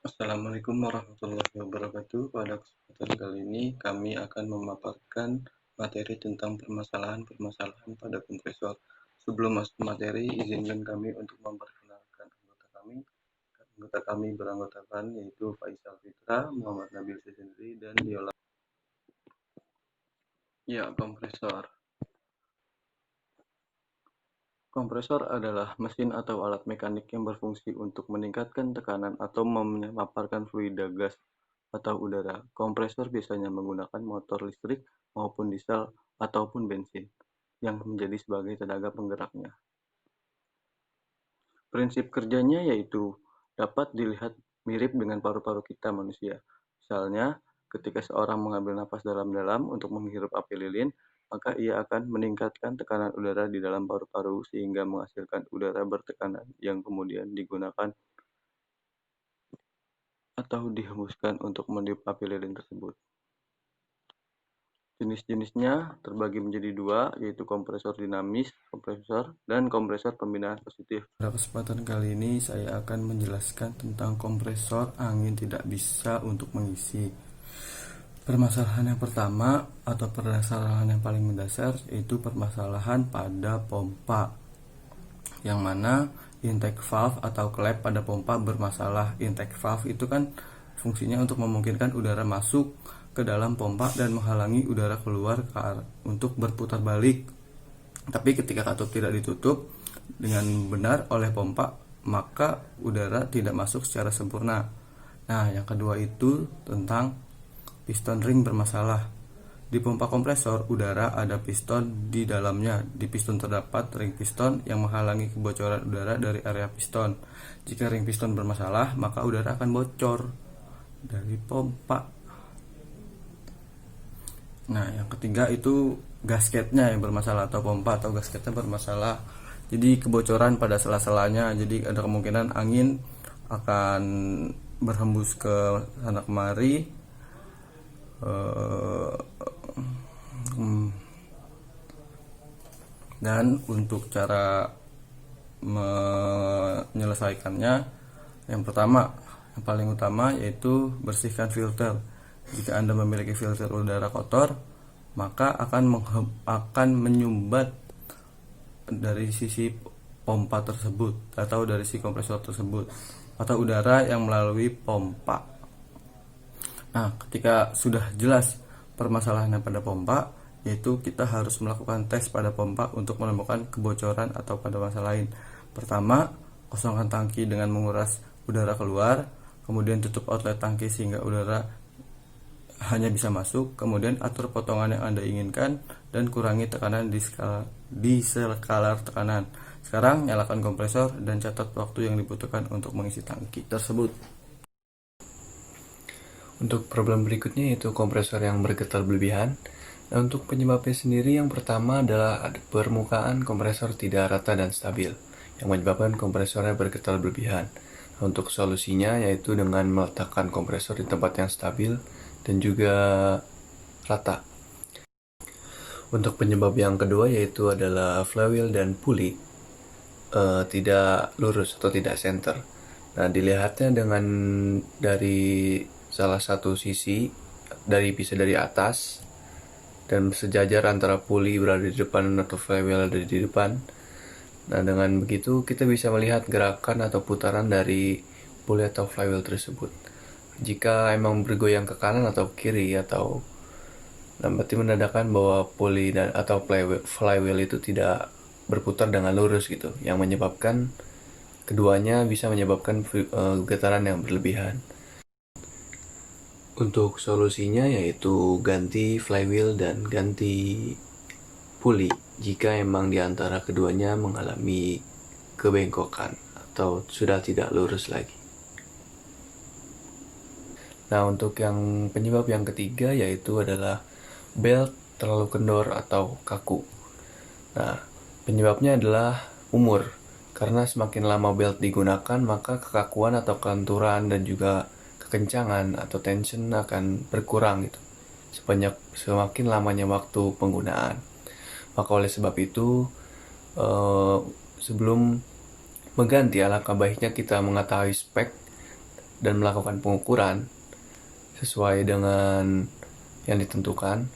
Assalamualaikum warahmatullahi wabarakatuh. Pada kesempatan kali ini kami akan memaparkan materi tentang permasalahan-permasalahan pada kompresor. Sebelum masuk materi, izinkan kami untuk memperkenalkan anggota kami. Anggota kami beranggotakan yaitu Faisal Fitra, Muhammad Nabil Sesendri, dan Diola. Ya, kompresor. Kompresor adalah mesin atau alat mekanik yang berfungsi untuk meningkatkan tekanan atau memaparkan fluida gas atau udara. Kompresor biasanya menggunakan motor listrik maupun diesel ataupun bensin yang menjadi sebagai tenaga penggeraknya. Prinsip kerjanya yaitu dapat dilihat mirip dengan paru-paru kita manusia. Misalnya, ketika seorang mengambil napas dalam-dalam untuk menghirup api lilin, maka ia akan meningkatkan tekanan udara di dalam paru-paru sehingga menghasilkan udara bertekanan yang kemudian digunakan atau dihembuskan untuk meniup api lilin tersebut. Jenis-jenisnya terbagi menjadi dua, yaitu kompresor dinamis, dan kompresor pembinaan positif. Pada kesempatan kali ini saya akan menjelaskan tentang kompresor angin tidak bisa untuk mengisi. Permasalahan yang pertama atau permasalahan yang paling mendasar yaitu permasalahan pada pompa, yang mana intake valve atau klep pada pompa bermasalah. Intake valve itu kan fungsinya untuk memungkinkan udara masuk ke dalam pompa dan menghalangi udara keluar untuk berputar balik. Tapi ketika katup tidak ditutup dengan benar oleh pompa, maka udara tidak masuk secara sempurna. Nah, yang kedua itu tentang piston ring bermasalah. Di pompa kompresor udara ada piston di dalamnya. Di piston terdapat ring piston yang menghalangi kebocoran udara dari area piston. Jika ring piston bermasalah, maka udara akan bocor dari pompa. Nah, yang ketiga itu gasketnya yang bermasalah atau pompa atau gasketnya bermasalah. Jadi kebocoran pada sela-selanya. Jadi ada kemungkinan angin akan berhembus ke sana kemari. Dan untuk cara menyelesaikannya, yang pertama, yang paling utama yaitu bersihkan filter. Jika Anda memiliki filter udara kotor, maka akan menyumbat dari sisi pompa tersebut atau dari sisi kompresor tersebut atau udara yang melalui pompa. Nah, ketika sudah jelas permasalahannya pada pompa, yaitu kita harus melakukan tes pada pompa untuk menemukan kebocoran atau pada masalah lain. Pertama, kosongkan tangki dengan menguras udara keluar, kemudian tutup outlet tangki sehingga udara hanya bisa masuk, kemudian atur potongan yang Anda inginkan dan kurangi tekanan di skala tekanan. Sekarang nyalakan kompresor dan catat waktu yang dibutuhkan untuk mengisi tangki tersebut. Untuk problem berikutnya yaitu kompresor yang bergetar berlebihan. Nah, untuk penyebabnya sendiri yang pertama adalah permukaan kompresor tidak rata dan stabil yang menyebabkan kompresornya bergetar berlebihan. Nah, untuk solusinya yaitu dengan meletakkan kompresor di tempat yang stabil dan juga rata. Untuk penyebab yang kedua yaitu adalah flywheel dan pulley tidak lurus atau tidak center. Nah, dilihatnya dengan dari salah satu sisi, bisa dari atas dan sejajar antara pulley berada di depan atau flywheel ada di depan. Nah, dengan begitu kita bisa melihat gerakan atau putaran dari pulley atau flywheel tersebut. Jika emang bergoyang ke kanan atau kiri atau berarti menandakan bahwa pulley atau flywheel itu tidak berputar dengan lurus gitu, yang menyebabkan keduanya bisa menyebabkan getaran yang berlebihan. Untuk solusinya yaitu ganti flywheel dan ganti pulley jika emang diantara keduanya mengalami kebengkokan atau sudah tidak lurus lagi. Nah, untuk yang penyebab yang ketiga yaitu adalah belt terlalu kendor atau kaku. Nah, penyebabnya adalah umur. Karena semakin lama belt digunakan, maka kekakuan atau kelenturan dan juga kekencangan atau tension akan berkurang gitu. Semakin lamanya waktu penggunaan. Maka oleh sebab itu, sebelum mengganti, alangkah baiknya kita mengetahui spek dan melakukan pengukuran sesuai dengan yang ditentukan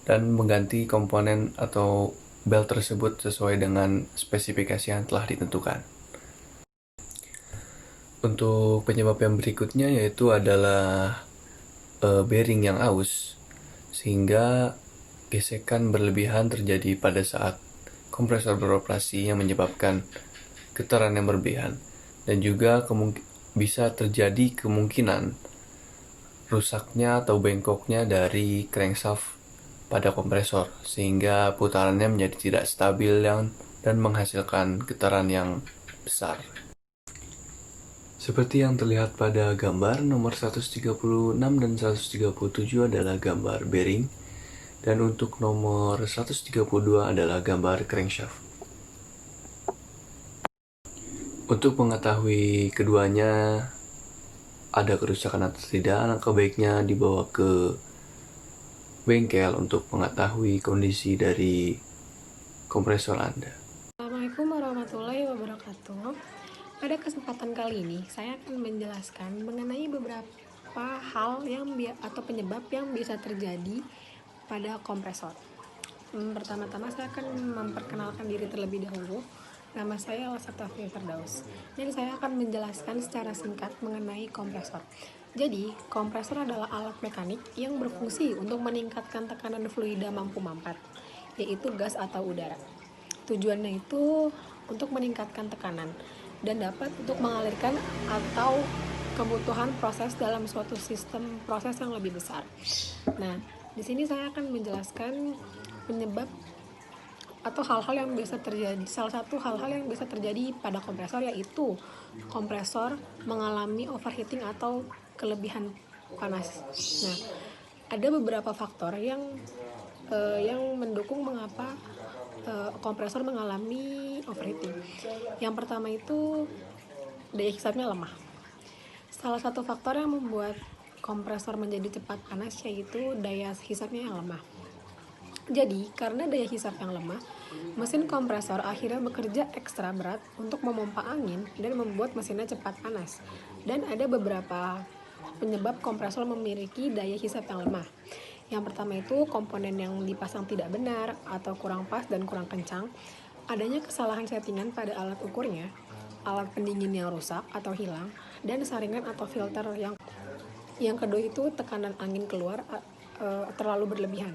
dan mengganti komponen atau belt tersebut sesuai dengan spesifikasi yang telah ditentukan. Untuk penyebab yang berikutnya yaitu adalah bearing yang aus, sehingga gesekan berlebihan terjadi pada saat kompresor beroperasi yang menyebabkan getaran yang berlebihan, dan juga bisa terjadi kemungkinan rusaknya atau bengkoknya dari crankshaft pada kompresor, sehingga putarannya menjadi tidak stabil dan menghasilkan getaran yang besar. Seperti yang terlihat pada gambar nomor 136 dan 137 adalah gambar bearing, dan untuk nomor 132 adalah gambar crankshaft. Untuk mengetahui keduanya ada kerusakan atau tidak, alangkah baiknya dibawa ke bengkel untuk mengetahui kondisi dari kompresor Anda. Assalamualaikum warahmatullahi wabarakatuh. Pada kesempatan kali ini, saya akan menjelaskan mengenai beberapa hal atau penyebab yang bisa terjadi pada kompresor. Pertama-tama saya akan memperkenalkan diri terlebih dahulu. Nama saya Lasatafi Firdaus, dan saya akan menjelaskan secara singkat mengenai kompresor. Jadi, kompresor adalah alat mekanik yang berfungsi untuk meningkatkan tekanan fluida mampu mampat, yaitu gas atau udara. Tujuannya itu untuk meningkatkan tekanan dan dapat untuk mengalirkan atau kebutuhan proses dalam suatu sistem proses yang lebih besar. Nah, di sini saya akan menjelaskan penyebab atau hal-hal yang bisa terjadi. Salah satu hal-hal yang bisa terjadi pada kompresor yaitu kompresor mengalami overheating atau kelebihan panas. Nah, ada beberapa faktor yang mendukung mengapa kompresor mengalami overheating. Yang pertama itu daya hisapnya lemah. Salah satu faktor yang membuat kompresor menjadi cepat panas yaitu daya hisapnya yang lemah. Jadi, karena daya hisap yang lemah, mesin kompresor akhirnya bekerja ekstra berat untuk memompa angin dan membuat mesinnya cepat panas. Dan ada beberapa penyebab kompresor memiliki daya hisap yang lemah. Yang pertama itu komponen yang dipasang tidak benar atau kurang pas dan kurang kencang, adanya kesalahan settingan pada alat ukurnya, alat pendingin yang rusak atau hilang, dan saringan atau filter yang kedua itu tekanan angin keluar terlalu berlebihan.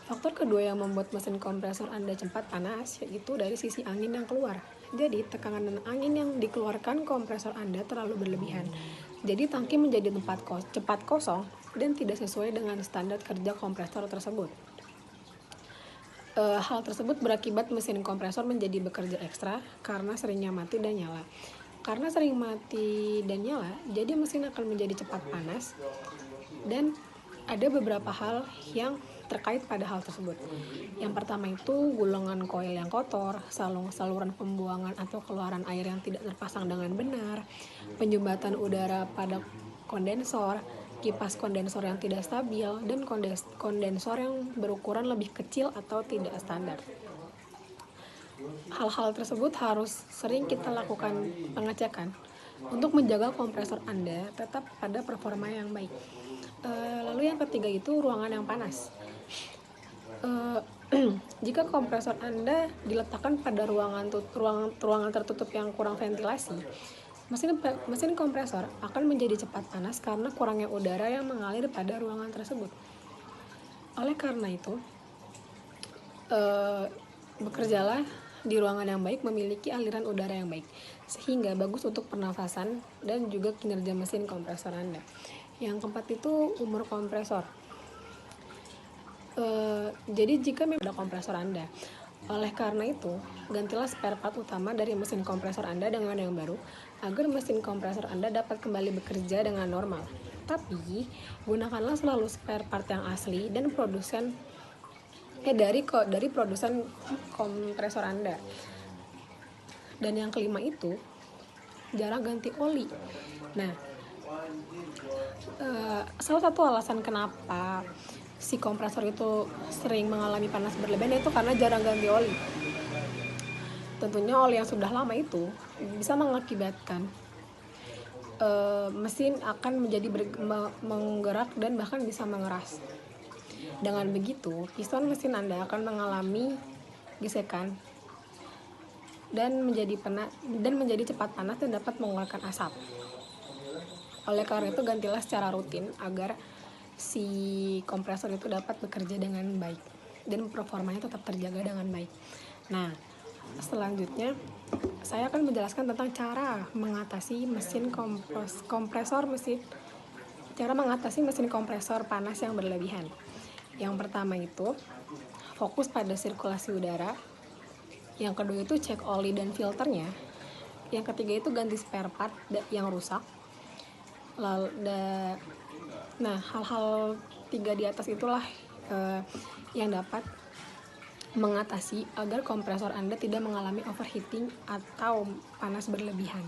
Faktor kedua yang membuat mesin kompresor Anda cepat panas yaitu dari sisi angin yang keluar. Jadi tekanan angin yang dikeluarkan kompresor Anda terlalu berlebihan. Jadi tangki menjadi cepat kosong dan tidak sesuai dengan standar kerja kompresor tersebut. Hal tersebut berakibat mesin kompresor menjadi bekerja ekstra karena seringnya mati dan nyala. Karena sering mati dan nyala, jadi mesin akan menjadi cepat panas. Dan ada beberapa hal yang terkait pada hal tersebut. Yang pertama itu gulungan koil yang kotor, saluran pembuangan atau keluaran air yang tidak terpasang dengan benar, penyumbatan udara pada kondensor, kipas kondensor yang tidak stabil, dan kondensor yang berukuran lebih kecil atau tidak standar. Hal-hal tersebut harus sering kita lakukan pengecekan untuk menjaga kompresor Anda tetap pada performa yang baik. Lalu yang ketiga itu ruangan yang panas. Jika kompresor Anda diletakkan pada ruangan tertutup yang kurang ventilasi, mesin kompresor akan menjadi cepat panas karena kurangnya udara yang mengalir pada ruangan tersebut. Oleh karena itu, bekerjalah di ruangan yang baik memiliki aliran udara yang baik, sehingga bagus untuk pernafasan dan juga kinerja mesin kompresor Anda. Yang keempat itu umur kompresor. Jadi jika memang ada kompresor Anda, oleh karena itu gantilah spare part utama dari mesin kompresor Anda dengan yang baru agar mesin kompresor Anda dapat kembali bekerja dengan normal. Tapi gunakanlah selalu spare part yang asli dan dari produsen kompresor Anda. Dan yang kelima itu jarang ganti oli. Nah, salah satu alasan kenapa si kompresor itu sering mengalami panas berlebihan itu karena jarang ganti oli. Tentunya oli yang sudah lama itu bisa mengakibatkan mesin akan menjadi menggerak dan bahkan bisa mengeras. Dengan begitu, piston mesin Anda akan mengalami gesekan dan menjadi cepat panas dan dapat mengeluarkan asap. Oleh karena itu, gantilah secara rutin agar si kompresor itu dapat bekerja dengan baik dan performanya tetap terjaga dengan baik. Nah, selanjutnya saya akan menjelaskan tentang cara mengatasi mesin kompresor panas yang berlebihan. Yang pertama itu fokus pada sirkulasi udara. Yang kedua itu cek oli dan filternya. Yang ketiga itu ganti spare part yang rusak. Nah, hal-hal 3 di atas itulah yang dapat mengatasi agar kompresor Anda tidak mengalami overheating atau panas berlebihan.